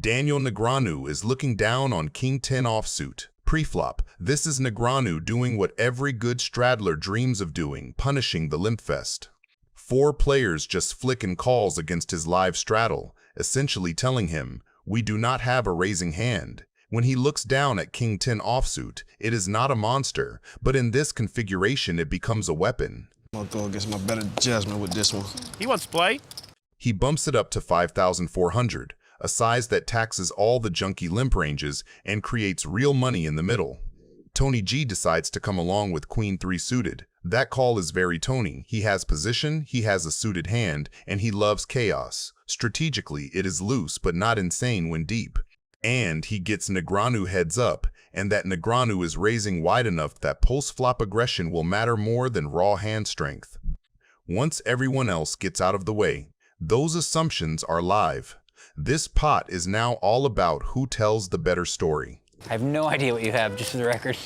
Daniel Negreanu is looking down on King 10 offsuit. Pre-flop, this is Negreanu doing what every good straddler dreams of doing, punishing the limp fest. 4 players just flicking calls against his live straddle, essentially telling him, we do not have a raising hand. When he looks down at King 10 offsuit, it is not a monster, but in this configuration it becomes a weapon. I'll go against my better judgment with this one. He wants to play. He bumps it up to 5,400, a size that taxes all the junky limp ranges and creates real money in the middle. Tony G decides to come along with Queen 3 suited. That call is very Tony. He has position, he has a suited hand, and he loves chaos. Strategically, it is loose but not insane when deep. And he gets Negreanu heads up, and that Negreanu is raising wide enough that post-flop aggression will matter more than raw hand strength. Once everyone else gets out of the way, those assumptions are live. This pot is now all about who tells the better story. I have no idea what you have, just for the record.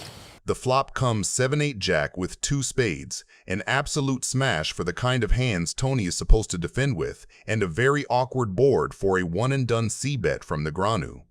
The flop comes 7-8 jack with 2 spades, an absolute smash for the kind of hands Tony is supposed to defend with, and a very awkward board for a one-and-done c-bet from Negreanu.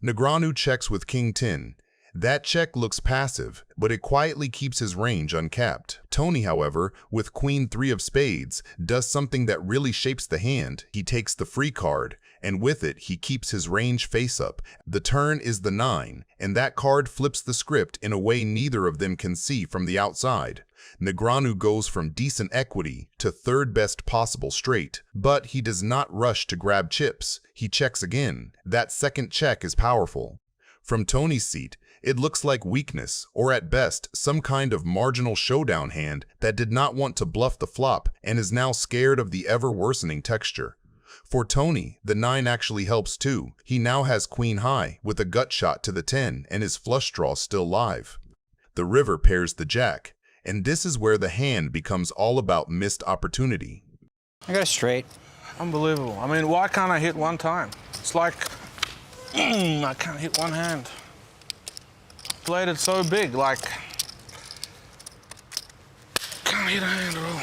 Negreanu checks with King 10. That check looks passive, but it quietly keeps his range uncapped. Tony, however, with Queen 3 of spades, does something that really shapes the hand. He takes the free card, and with it, he keeps his range face up. The turn is the 9, and that card flips the script in a way neither of them can see from the outside. Negreanu goes from decent equity to third best possible straight, but he does not rush to grab chips. He checks again. That second check is powerful. From Tony's seat, it looks like weakness, or at best, some kind of marginal showdown hand that did not want to bluff the flop and is now scared of the ever-worsening texture. For Tony, the 9 actually helps too. He now has Queen high with a gut shot to the 10 and his flush draw still live. The river pairs the jack, and this is where the hand becomes all about missed opportunity. I got a straight. Unbelievable. I mean, why can't I hit one time? It's like, I can't hit one hand. Played it so big, like, can't hit a hand at all.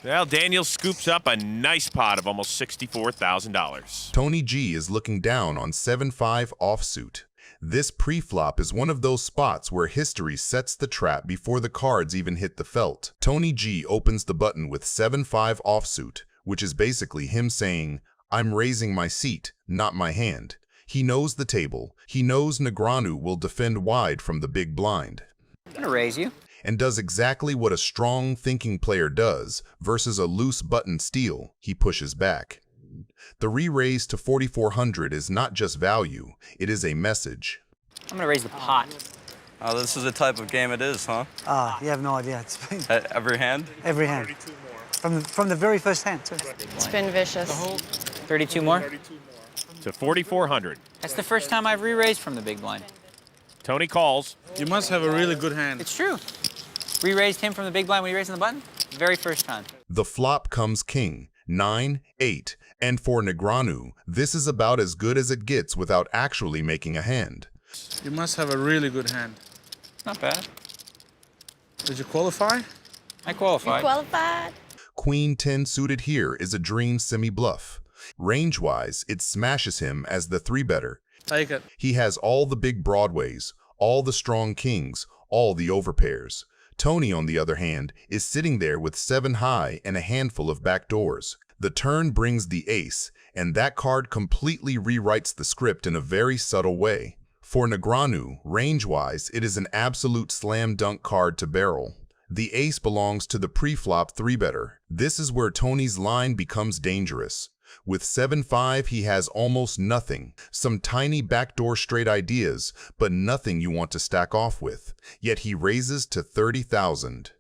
Well, Daniel scoops up a nice pot of almost $64,000. Tony G is looking down on 7-5 offsuit. This pre-flop is one of those spots where history sets the trap before the cards even hit the felt. Tony G opens the button with 7-5 offsuit, which is basically him saying, I'm raising my seat, not my hand. He knows the table. He knows Negreanu will defend wide from the big blind. I'm gonna raise you. And does exactly what a strong thinking player does versus a loose button steal. He pushes back. The re-raise to 4,400 is not just value, it is a message. I'm gonna raise the pot. Oh, this is the type of game it is, huh? You have no idea. It's been Every hand? every hand. From the very first hand, too. It's been vicious. 32 more? To 4,400. That's the first time I've re-raised from the big blind. Tony calls. You must have a really good hand. It's true. Re-raised him from the big blind when he raised on the button? Very first time. The flop comes king, 9, 8, and for Negreanu, this is about as good as it gets without actually making a hand. You must have a really good hand. Not bad. Did you qualify? I qualified. Qualified. Queen 10 suited here is a dream semi-bluff. Range-wise, it smashes him as the 3-better. Take it. He has all the big broadways, all the strong kings, all the overpairs. Tony, on the other hand, is sitting there with 7 high and a handful of backdoors. The turn brings the ace, and that card completely rewrites the script in a very subtle way. For Negreanu, range-wise, it is an absolute slam-dunk card to barrel. The ace belongs to the pre-flop 3-better. This is where Tony's line becomes dangerous. With 7-5, he has almost nothing, some tiny backdoor straight ideas, but nothing you want to stack off with. Yet he raises to 30,000.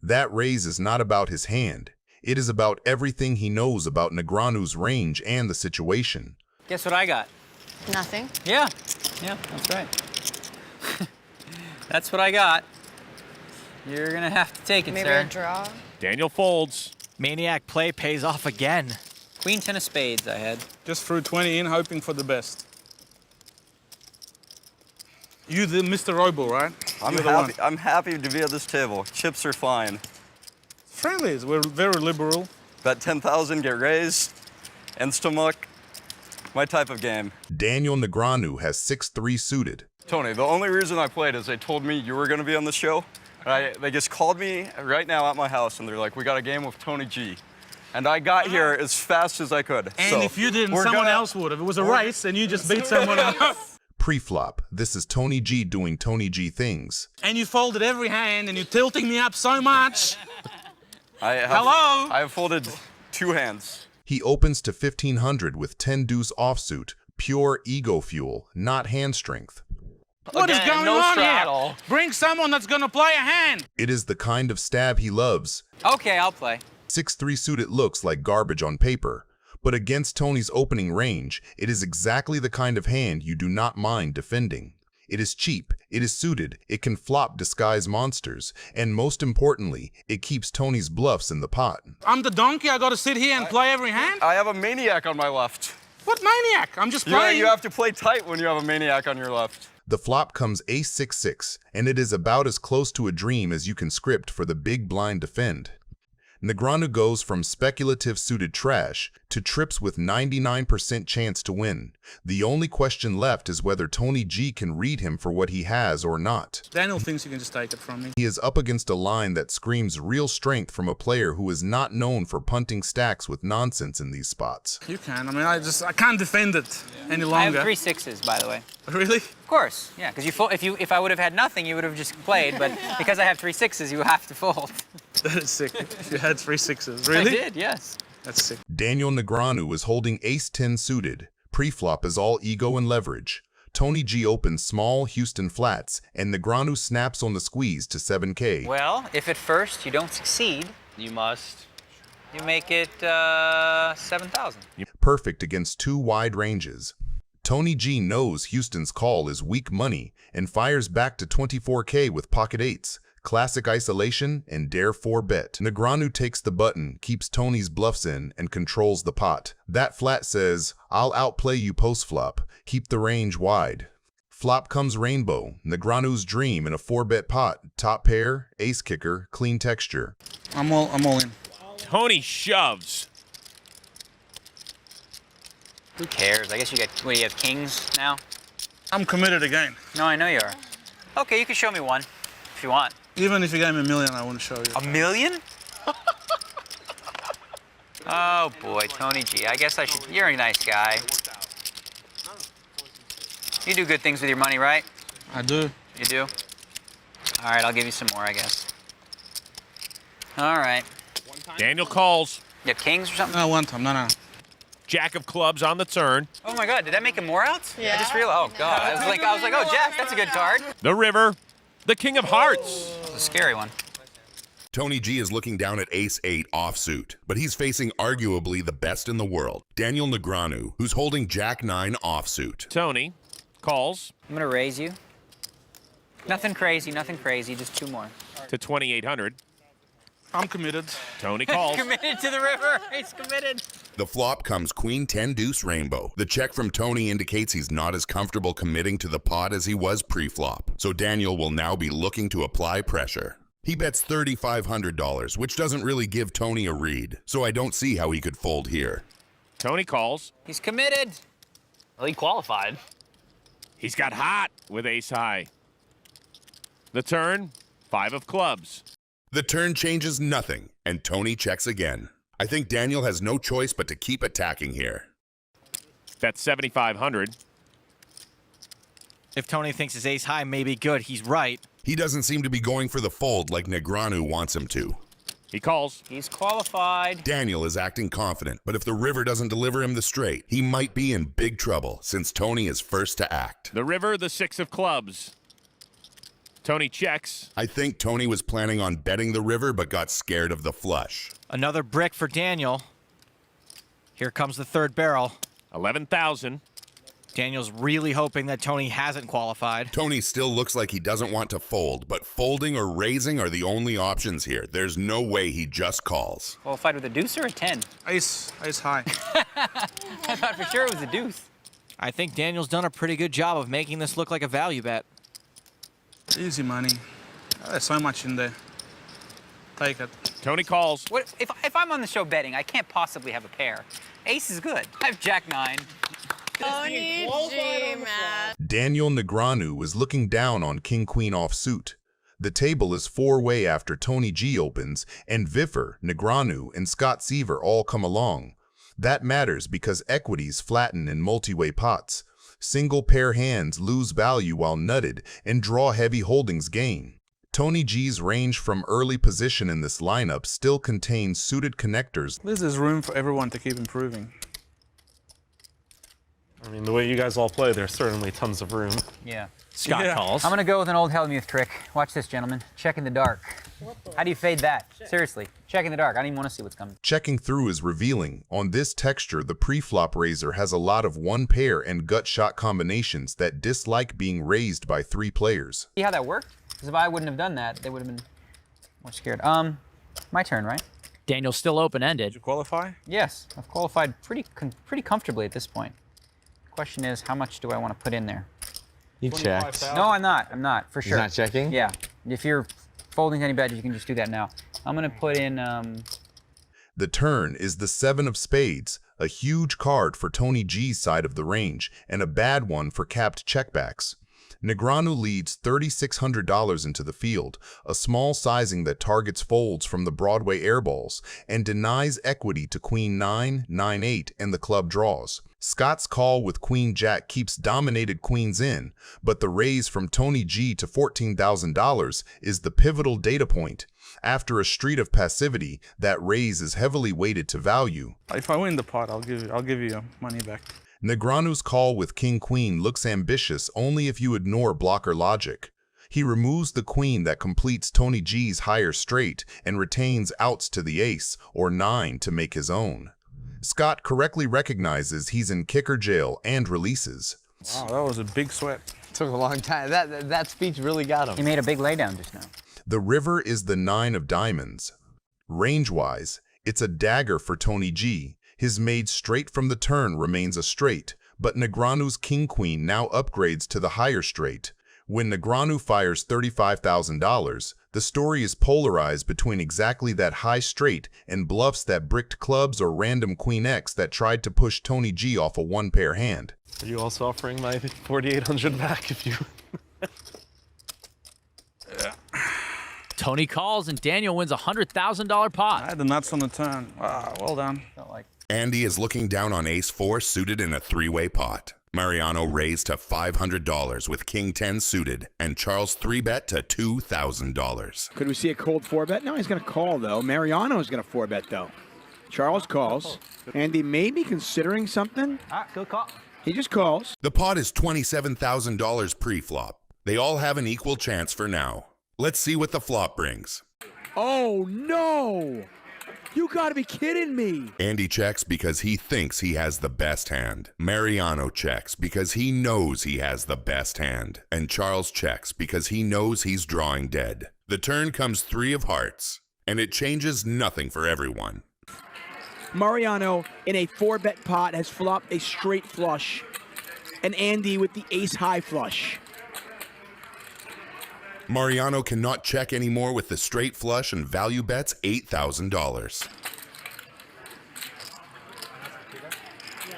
That raise is not about his hand. It is about everything he knows about Negreanu's range and the situation. Guess what I got? Nothing. Yeah, that's right. That's what I got. You're gonna have to take it, Maybe sir. a draw. Daniel folds. Maniac play pays off again. Queen 10 of spades I had. Just threw 20 in, hoping for the best. You the Mr. Robo, right? I'm happy to be at this table. Chips are fine. Friendlies, we're very liberal. Bet 10,000, get raised. Instamuck. My type of game. Daniel Negreanu has 6-3 suited. Tony, the only reason I played is they told me you were going to be on the show. They just called me right now at my house, and they're like, we got a game with Tony G. And I got here as fast as I could. And so if you didn't, someone else would have. It was a race, and you just beat someone else. Pre-flop, this is Tony G doing Tony G things. And you folded every hand, and you're tilting me up so much. Hello? I have folded 2 hands. He opens to 1500 with 10 deuce offsuit, pure ego fuel, not hand strength. What is going on here? Bring someone that's gonna play a hand. It is the kind of stab he loves. Okay, I'll play. 6-3 suited looks like garbage on paper, but against Tony's opening range, it is exactly the kind of hand you do not mind defending. It is cheap, it is suited, it can flop disguise monsters, and most importantly, it keeps Tony's bluffs in the pot. I'm the donkey, I gotta sit here and play every hand? I have a Maniac on my left. What Maniac? I'm just playing. You have to play tight when you have a Maniac on your left. The flop comes ace-6-6, and it is about as close to a dream as you can script for the big blind defend. Negreanu goes from speculative suited trash to trips with 99% chance to win. The only question left is whether Tony G can read him for what he has or not. Daniel thinks you can just take it from me. He is up against a line that screams real strength from a player who is not known for punting stacks with nonsense in these spots. You can. I mean, I can't defend it any I longer. have 3 6s, by the way. Really? Of course, yeah, because if I would have had nothing, you would have just played, but because I have 3 6s, you have to fold. That is sick. You had 3 6s. Really? I did, yes. That's sick. Daniel Negreanu is holding ace-10 suited. Pre-flop is all ego and leverage. Tony G opens small Houston flats, and Negreanu snaps on the squeeze to 7K. Well, if at first you don't succeed, You must. you make it 7,000. Perfect against 2 wide ranges. Tony G knows Houston's call is weak money and fires back to 24K with pocket 8s. Classic isolation and dare 4-bet. Negreanu takes the button, keeps Tony's bluffs in, and controls the pot. That flat says, I'll outplay you post-flop. Keep the range wide. Flop comes rainbow, Negreanu's dream in a 4-bet pot. Top pair, ace kicker, clean texture. I'm all in. Tony shoves. Who cares? I guess you got, what, do you have kings now? I'm committed again. No, I know you are. Okay, you can show me one if you want. Even if you gave me $1 million, I wouldn't show you. $1 million? Oh boy, Tony G. I guess I should. You're a nice guy. You do good things with your money, right? I do. You do? All right, I'll give you some more, I guess. All right. Daniel calls. You have kings or something? No, one time. No. Jack of clubs on the turn. Oh my God, did that make him more outs? Yeah. I just realized. Oh God, I was like, oh Jack, that's a good card. The river. The king of hearts. It's a scary one. Tony G is looking down at ace-8 offsuit, but he's facing arguably the best in the world, Daniel Negreanu, who's holding jack-9 offsuit. Tony calls I'm gonna raise you. Nothing crazy, just 2 more. to 2,800. I'm committed. Tony calls. Committed to the river. He's committed. The flop comes queen 10 deuce rainbow. The check from Tony indicates he's not as comfortable committing to the pot as he was pre-flop, so Daniel will now be looking to apply pressure. He bets $3,500, which doesn't really give Tony a read, so I don't see how he could fold here. Tony calls. He's committed. Well, he qualified. He's got hot with ace high. The turn, 5 of clubs. The turn changes nothing, and Tony checks again. I think Daniel has no choice but to keep attacking here. Bet 7,500. If Tony thinks his ace high may be good, he's right. He doesn't seem to be going for the fold like Negreanu wants him to. He calls. He's qualified. Daniel is acting confident, but if the river doesn't deliver him the straight, he might be in big trouble since Tony is first to act. The river, the 6 of clubs. Tony checks. I think Tony was planning on betting the river but got scared of the flush. Another brick for Daniel. Here comes the 3rd barrel. 11,000. Daniel's really hoping that Tony hasn't qualified. Tony still looks like he doesn't want to fold, but folding or raising are the only options here. There's no way he just calls. Qualified with a deuce or a 10? Ace high. I thought for sure it was a deuce. I think Daniel's done a pretty good job of making this look like a value bet. Easy money. There's so much in there. Take it. Tony calls. What if I'm on the show betting? I can't possibly have a pair. Ace is good. I have jack 9. Tony G, man. Daniel Negreanu is looking down on king-queen offsuit. The table is four-way after Tony G opens, and Viffer, Negreanu, and Scott Seaver all come along. That matters because equities flatten in multi-way pots. Single pair hands lose value while nutted, and draw heavy holdings gain. Tony G's range from early position in this lineup still contains suited connectors. There's room for everyone to keep improving. I mean, the way you guys all play, there's certainly tons of room. Yeah. Scott Yeah. calls. I'm gonna go with an old Hellmuth trick. Watch this, gentlemen. Check in the dark. How do you fade that? Seriously, check in the dark. I don't even want to see what's coming. Checking through is revealing. On this texture, the pre-flop raiser has a lot of one pair and gut shot combinations that dislike being raised by three players. See how that worked? Because if I wouldn't have done that, they would have been more scared. My turn, right? Daniel's still open-ended. Did you qualify? Yes, I've qualified pretty comfortably at this point. Question is, how much do I want to put in there? You checked. No, I'm not. I'm not, for sure. You're not checking? Yeah. If you're folding any bet, you can just do that now. I'm going to put in, The turn is the 7 of spades, a huge card for Tony G's side of the range, and a bad one for capped checkbacks. Negreanu leads $3,600 into the field, a small sizing that targets folds from the Broadway airballs, and denies equity to Queen 9, 9-8, and the club draws. Scott's call with Queen Jack keeps dominated queens in, but the raise from Tony G to $14,000 is the pivotal data point. After a street of passivity, that raise is heavily weighted to value. If I win the pot, I'll give you your money back. Negreanu's call with King-Queen looks ambitious only if you ignore blocker logic. He removes the queen that completes Tony G's higher straight and retains outs to the ace or 9 to make his own. Scott correctly recognizes he's in kicker jail and releases. Wow, that was a big sweat. Took a long time. That speech really got him. he made a big laydown just now. The river is the 9 of diamonds. Range-wise, it's a dagger for Tony G. His made straight from the turn remains a straight, but Negreanu's king-queen now upgrades to the higher straight. When Negreanu fires $35,000, the story is polarized between exactly that high straight and bluffs that bricked clubs or random Queen X that tried to push Tony G off a one-pair hand. Are you also offering my $4,800 back if you... Tony calls and Daniel wins a $100,000 I pot. had the nuts on the turn. Wow, well done. Felt like Andy is looking down on ace-4 suited in a three-way pot. Mariano raised to $500 with king 10 suited, and Charles 3-bet to $2,000. Could we see a cold 4-bet? No, he's going to call, though. Mariano's going to 4-bet, though. Charles calls. Andy may be considering something. good call. He just calls. The pot is $27,000 pre-flop. They all have an equal chance for now. Let's see what the flop brings. Oh, no! You gotta be kidding me! Andy checks because he thinks he has the best hand. Mariano checks because he knows he has the best hand. And Charles checks because he knows he's drawing dead. The turn comes 3 of hearts, and it changes nothing for everyone. Mariano, in a 4-bet pot, has flopped a straight flush. And Andy with the ace-high flush. Mariano cannot check anymore with the straight flush and value bets $8,000.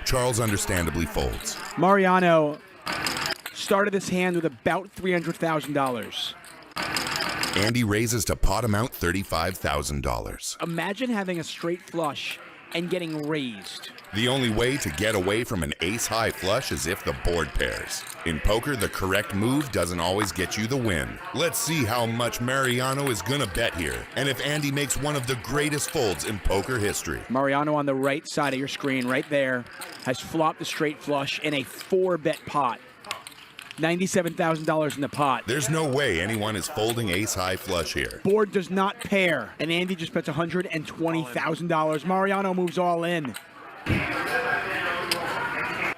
Charles understandably folds. Mariano started this hand with about $300,000. Andy raises to pot amount $35,000. Imagine having a straight flush and getting raised. The only way to get away from an ace-high flush is if the board pairs. In poker, the correct move doesn't always get you the win. Let's see how much Mariano is gonna bet here, and if Andy makes one of the greatest folds in poker history. Mariano on the right side of your screen, right there, has flopped a straight flush in a 4-bet pot. $97,000 in the pot. There's no way anyone is folding ace-high flush here. Board does not pair, and Andy just bets $120,000. Mariano moves all in.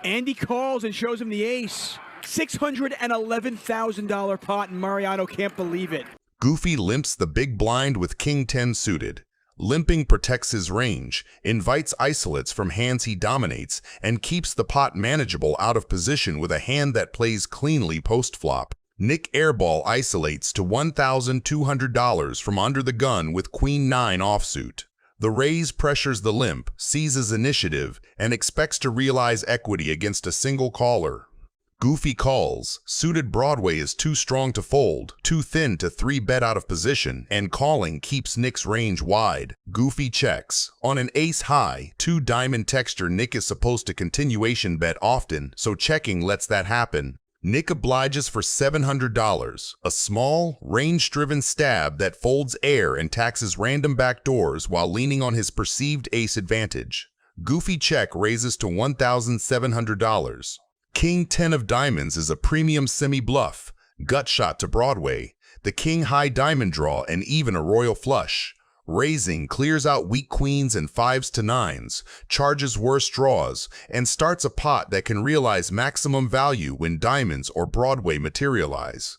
Andy calls and shows him the ace. $611,000 pot, and Mariano can't believe it. Goofy limps the big blind with king 10 suited. Limping protects his range, invites isolates from hands he dominates, and keeps the pot manageable out of position with a hand that plays cleanly post-flop. Nick Airball isolates to $1,200 from under the gun with queen 9 offsuit. The raise pressures the limp, seizes initiative, and expects to realize equity against a single caller. Goofy calls. Suited Broadway is too strong to fold, too thin to 3-bet out of position, and calling keeps Nick's range wide. Goofy checks. On an ace high, 2-diamond texture, Nick is supposed to continuation bet often, so checking lets that happen. Nick obliges for $700, a small, range-driven stab that folds air and taxes random backdoors while leaning on his perceived ace advantage. Goofy check raises to $1,700. King 10 of diamonds is a premium semi-bluff, gut shot to Broadway, the king high diamond draw, and even a royal flush. Raising clears out weak queens and 5s to 9s, charges worse draws, and starts a pot that can realize maximum value when diamonds or Broadway materialize.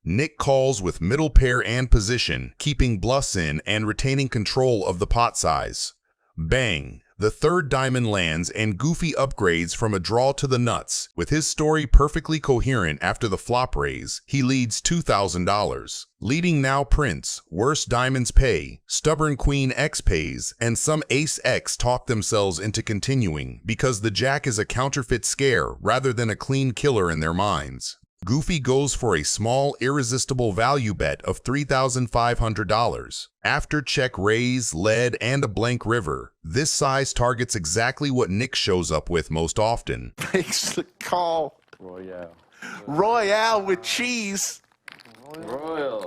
Nick calls with middle pair and position, keeping bluffs in and retaining control of the pot size. Bang! The 3rd diamond lands and Goofy upgrades from a draw to the nuts. With his story perfectly coherent after the flop raise, he leads $2,000. Leading now Prince, worse diamonds pay, stubborn Queen X pays, and some Ace X talk themselves into continuing because the Jack is a counterfeit scare rather than a clean killer in their minds. Goofy goes for a small, irresistible value bet of $3,500. After check raise, lead, and a blank river, this size targets exactly what Nick shows up with most often. Makes the call. Royale with cheese. Royal.